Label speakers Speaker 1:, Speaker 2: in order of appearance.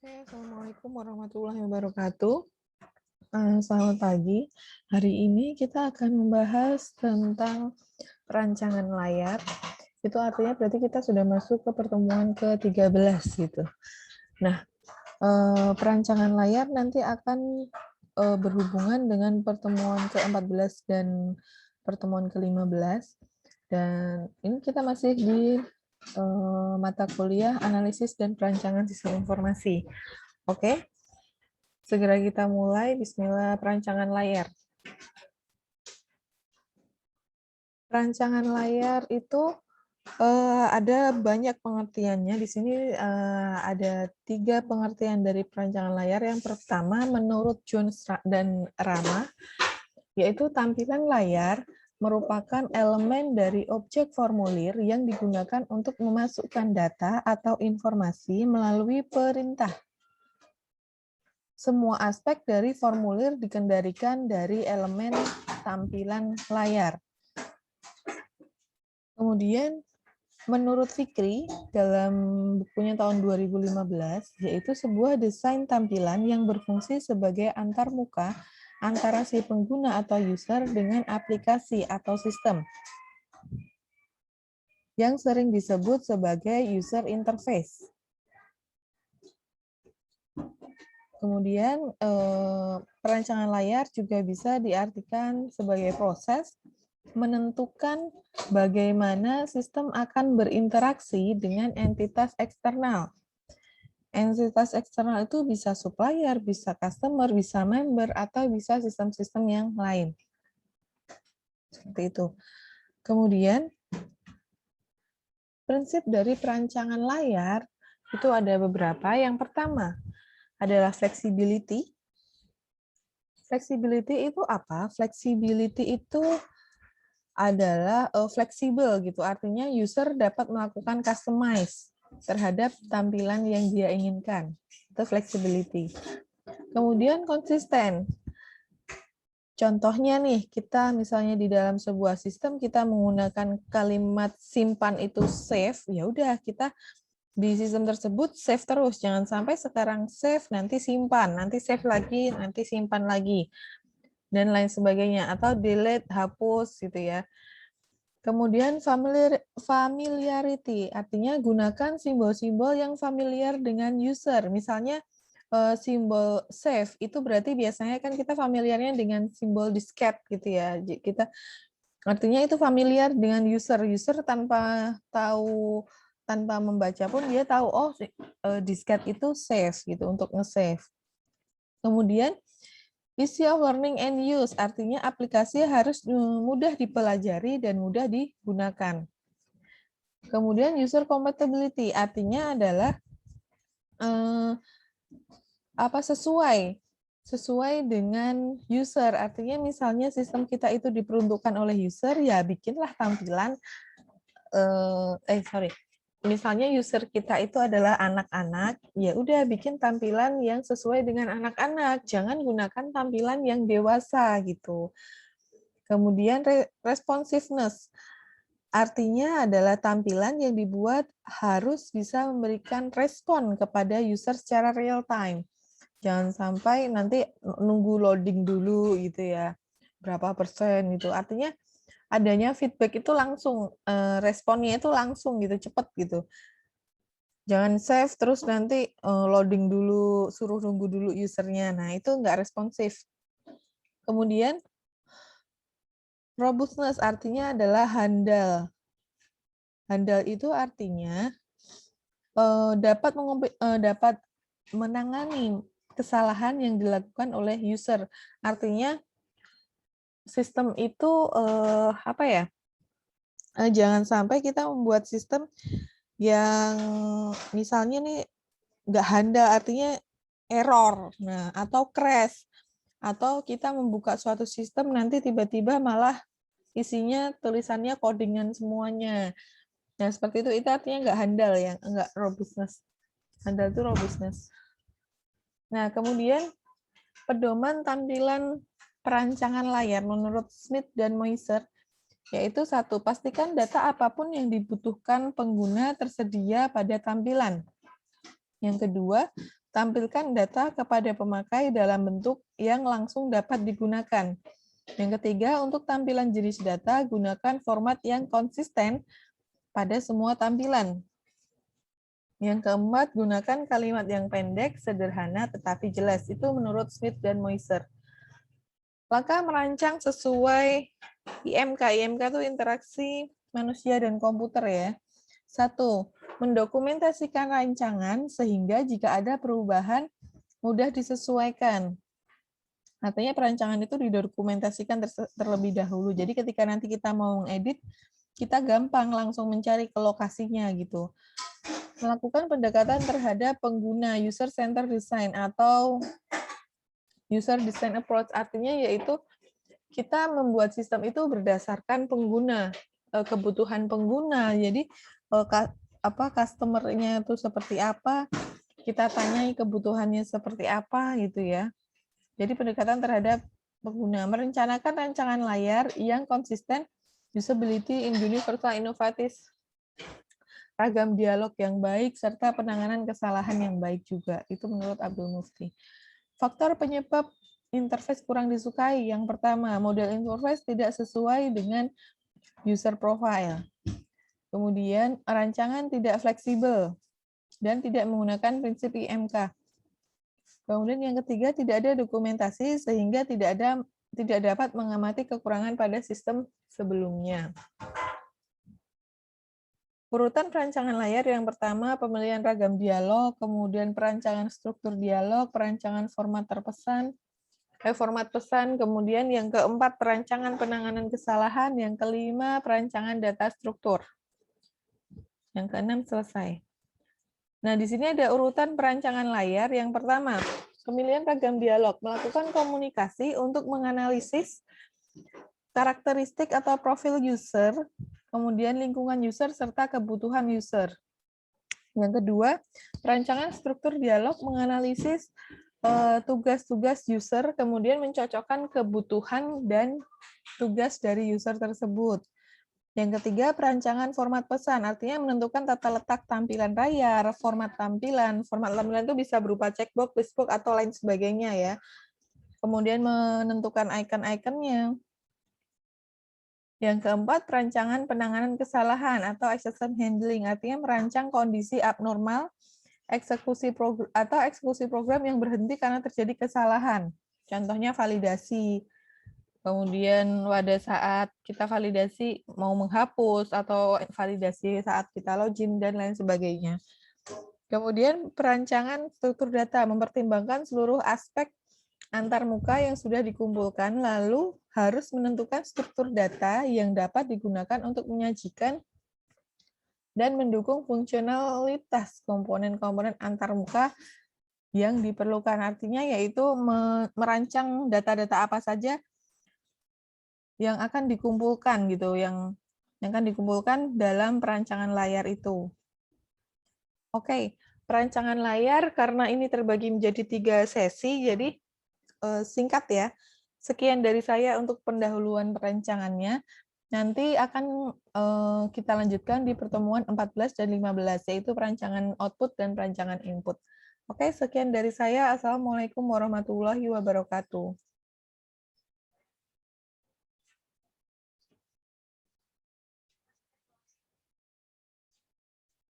Speaker 1: Assalamualaikum warahmatullahi wabarakatuh. Selamat pagi. Hari ini kita akan membahas tentang perancangan layar. Itu artinya berarti kita sudah masuk ke pertemuan ke-13 gitu. Nah, perancangan layar nanti akan berhubungan dengan pertemuan ke-14 dan pertemuan ke-15. Dan ini kita masih di mata kuliah analisis dan perancangan sistem informasi. Oke, segera kita mulai. Bismillah, perancangan layar. Perancangan layar itu ada banyak pengertiannya. Di sini ada 3 pengertian dari perancangan layar. Yang pertama, menurut Jones dan Rama, yaitu tampilan layar merupakan elemen dari objek formulir yang digunakan untuk memasukkan data atau informasi melalui perintah. Semua aspek dari formulir dikendalikan dari elemen tampilan layar. Kemudian, menurut Fikri, dalam bukunya tahun 2015, yaitu sebuah desain tampilan yang berfungsi sebagai antarmuka antara si pengguna atau user dengan aplikasi atau sistem, yang sering disebut sebagai user interface. Kemudian, perancangan layar juga bisa diartikan sebagai proses menentukan bagaimana sistem akan berinteraksi dengan entitas eksternal. Entitas eksternal itu bisa supplier, bisa customer, bisa member, atau bisa sistem-sistem yang lain. Seperti itu. Kemudian, prinsip dari perancangan layar itu ada beberapa. Yang pertama adalah flexibility. Flexibility itu apa? Flexibility itu adalah fleksibel gitu. Artinya user dapat melakukan customize terhadap tampilan yang dia inginkan. Itu flexibility. Kemudian konsisten. Contohnya nih, kita misalnya di dalam sebuah sistem kita menggunakan kalimat simpan itu save, ya udah kita di sistem tersebut save terus. Jangan sampai sekarang save, nanti simpan, nanti save lagi, nanti simpan lagi, dan lain sebagainya. Atau delete, hapus gitu ya. Kemudian familiarity, artinya gunakan simbol-simbol yang familiar dengan user. Misalnya simbol save itu berarti biasanya kan kita familiarnya dengan simbol disket gitu ya. Kita artinya itu familiar dengan user. User tanpa tahu, tanpa membaca pun dia tahu oh disket itu save gitu untuk nge-save. Kemudian easy of learning and use, artinya aplikasi harus mudah dipelajari dan mudah digunakan. Kemudian user compatibility, artinya adalah sesuai dengan user. Artinya misalnya sistem kita itu diperuntukkan oleh user, ya bikinlah tampilan misalnya user kita itu adalah anak-anak, ya udah bikin tampilan yang sesuai dengan anak-anak, jangan gunakan tampilan yang dewasa gitu. Kemudian responsiveness, artinya adalah tampilan yang dibuat harus bisa memberikan respon kepada user secara real time. Jangan sampai nanti nunggu loading dulu gitu ya, berapa persen gitu. Artinya adanya feedback itu langsung, responnya itu langsung gitu, cepet gitu. Jangan save terus nanti loading dulu, suruh nunggu dulu usernya. Nah, itu nggak responsif. Kemudian, robustness artinya adalah handal. Handal itu artinya dapat menangani kesalahan yang dilakukan oleh user. Artinya, sistem itu jangan sampai kita membuat sistem yang misalnya nih nggak handal, artinya error, nah atau crash, atau kita membuka suatu sistem nanti tiba-tiba malah isinya tulisannya codingan semuanya. Nah seperti itu artinya nggak handal ya, nggak robustness. Handal itu robustness. Nah kemudian pedoman tampilan perancangan layar menurut Smith dan Moiser, yaitu satu, pastikan data apapun yang dibutuhkan pengguna tersedia pada tampilan. Yang kedua, tampilkan data kepada pemakai dalam bentuk yang langsung dapat digunakan. Yang ketiga, untuk tampilan jenis data, gunakan format yang konsisten pada semua tampilan. Yang keempat, gunakan kalimat yang pendek, sederhana, tetapi jelas. Itu menurut Smith dan Moiser. Langkah merancang sesuai IMK. IMK itu interaksi manusia dan komputer ya. 1. Mendokumentasikan rancangan sehingga jika ada perubahan mudah disesuaikan. Artinya perancangan itu didokumentasikan terlebih dahulu. Jadi ketika nanti kita mau mengedit, kita gampang langsung mencari ke lokasinya gitu. Melakukan pendekatan terhadap pengguna, user center design atau user design approach, artinya yaitu kita membuat sistem itu berdasarkan pengguna, kebutuhan pengguna. Jadi customer-nya itu seperti apa, kita tanyai kebutuhannya seperti apa gitu ya. Jadi pendekatan terhadap pengguna, merencanakan rancangan layar yang konsisten, usability in universal innovative, ragam dialog yang baik, serta penanganan kesalahan yang baik juga. Itu menurut Abdul Mufti. Faktor penyebab interface kurang disukai. Yang pertama, model interface tidak sesuai dengan user profile. Kemudian, rancangan tidak fleksibel dan tidak menggunakan prinsip IMK. Kemudian yang ketiga, tidak ada dokumentasi sehingga tidak dapat mengamati kekurangan pada sistem sebelumnya. Urutan perancangan layar yang pertama, pemilihan ragam dialog, kemudian perancangan struktur dialog, perancangan format pesan, kemudian yang keempat, perancangan penanganan kesalahan, yang kelima, perancangan data struktur. Yang keenam selesai. Nah, di sini ada urutan perancangan layar. Yang pertama, pemilihan ragam dialog, melakukan komunikasi untuk menganalisis karakteristik atau profil user, kemudian lingkungan user, serta kebutuhan user. Yang kedua, perancangan struktur dialog menganalisis tugas-tugas user, kemudian mencocokkan kebutuhan dan tugas dari user tersebut. Yang ketiga, perancangan format pesan, artinya menentukan tata letak tampilan layar, format tampilan. Format tampilan itu bisa berupa checkbox, listbox, atau lain sebagainya ya. Kemudian menentukan icon-iconnya. Yang keempat, perancangan penanganan kesalahan atau exception handling, artinya merancang kondisi abnormal, eksekusi program yang berhenti karena terjadi kesalahan. Contohnya validasi. Kemudian pada saat kita validasi mau menghapus atau validasi saat kita login dan lain sebagainya. Kemudian perancangan struktur data mempertimbangkan seluruh aspek antarmuka yang sudah dikumpulkan, lalu harus menentukan struktur data yang dapat digunakan untuk menyajikan dan mendukung fungsionalitas komponen-komponen antarmuka yang diperlukan. Artinya yaitu merancang data-data apa saja yang akan dikumpulkan gitu, yang akan dikumpulkan dalam perancangan layar itu. Oke, perancangan layar karena ini terbagi menjadi 3 sesi, jadi singkat ya. Sekian dari saya untuk pendahuluan perancangannya. Nanti akan kita lanjutkan di pertemuan 14 dan 15, yaitu perancangan output dan perancangan input. Oke, sekian dari saya. Assalamualaikum warahmatullahi wabarakatuh.